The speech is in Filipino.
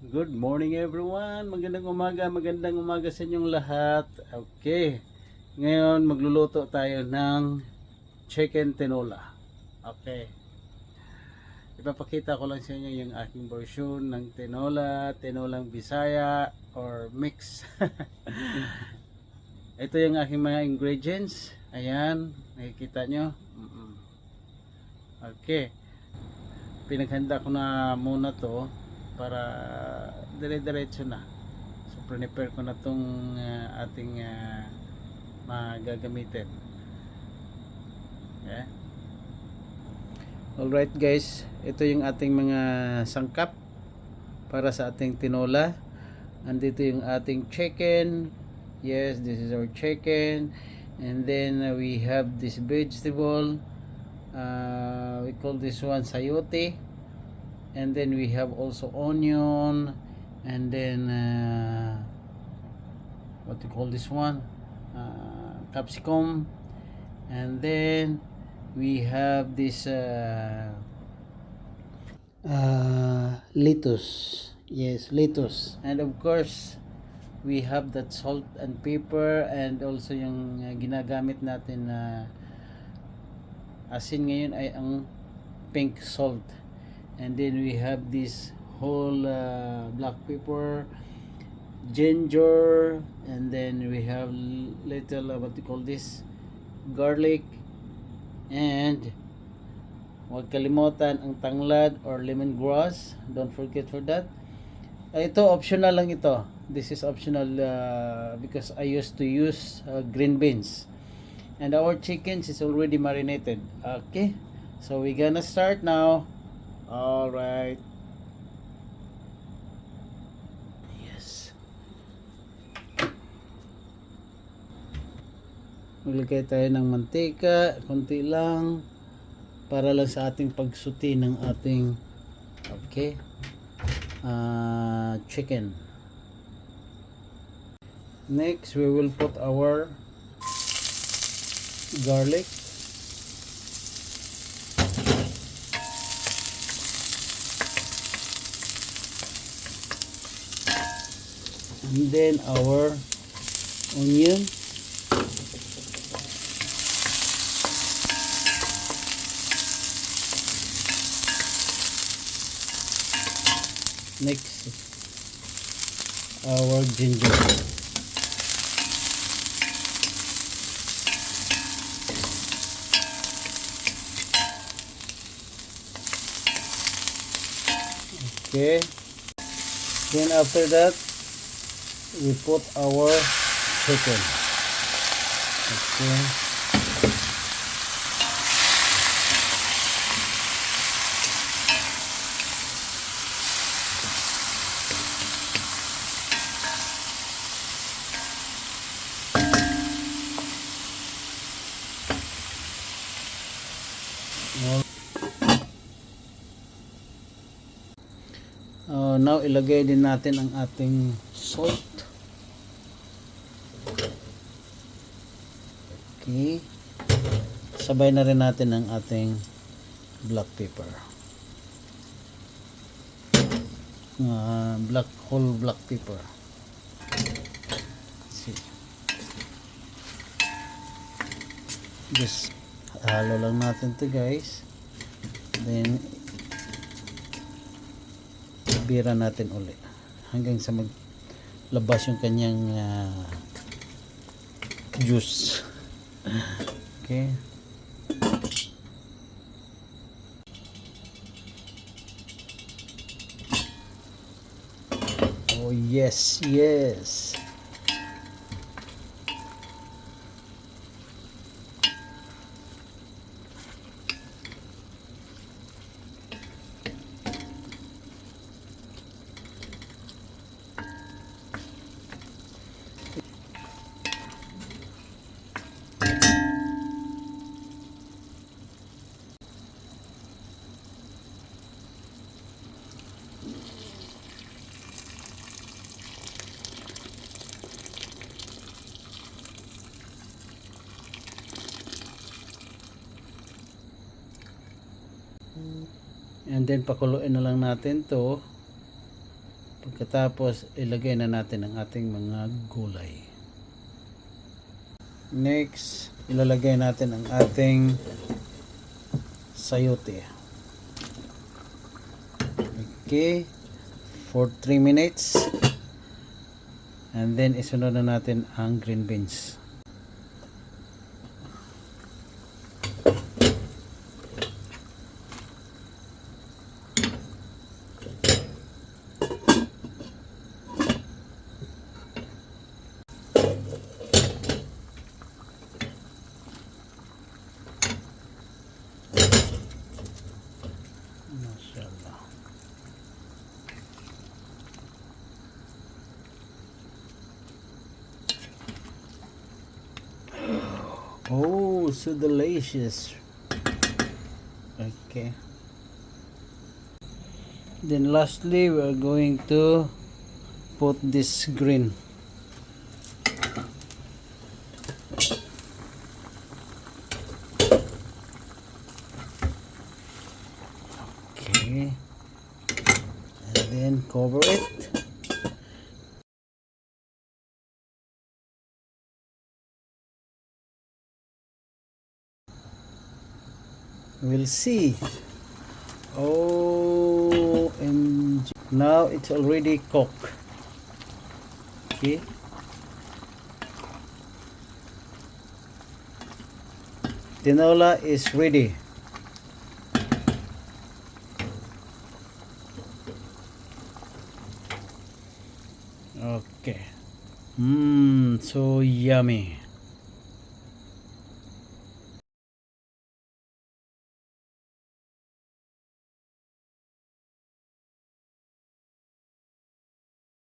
Good morning everyone. Magandang umaga sa inyong lahat. Okay. Ngayon magluluto tayo ng chicken tinola. Okay. Ipapakita ko lang sa inyo yung aking version ng tinolang Bisaya or mix. Ito yung aking mga ingredients. Ayan, nakikita nyo. Okay. Pinaghanda ko na muna to para dire-diretso na. So prepare ko na tong ating magagamitin. Okay. Alright guys, ito yung ating mga sangkap para sa ating tinola. Andito yung ating chicken. Yes, this is our chicken. And then we have this vegetable. We call this one sayote. And then we have also onion, and then what do you call this one, capsicum, and then we have this lettuce. Yes, lettuce. And of course we have that salt and pepper, and also yung ginagamit natin na asin ngayon ay ang pink salt. And then we have this whole black pepper, ginger, and then we have little what you call this, garlic, and huwag kalimutan ang tanglad or lemongrass. Don't forget for that. Ito optional lang ito. This is optional because I used to use green beans. And our chickens is already marinated. Okay, so we're gonna start now. All right. Yes. Maglagay tayo ng mantika, konti lang para lang sa ating pagsuti ng ating chicken. Next, we will put our garlic. And then our onion. Next, our ginger. Okay. Then after that, we put our chicken. Okay. Now ilagay din natin ang ating salt. Okay. Sabay na rin natin ang ating black pepper. Whole black pepper. See. Just halo lang natin to guys. Then bira natin ulit hanggang sa maglabas yung kanyang juice. Okay. Oh yes, yes. And then pakuluin na lang natin to Pagkatapos, ilagay na natin ang ating mga gulay. Next, ilalagay natin ang ating sayote. Okay, for 3 minutes. And then, isunod na natin ang green beans. Mashallah. Oh, so delicious. Okay. Then lastly, we are going to put this green. Okay. And then cover it. We'll see. OMG. Now it's already cooked. Okay. Tinola is ready. Okay. So yummy.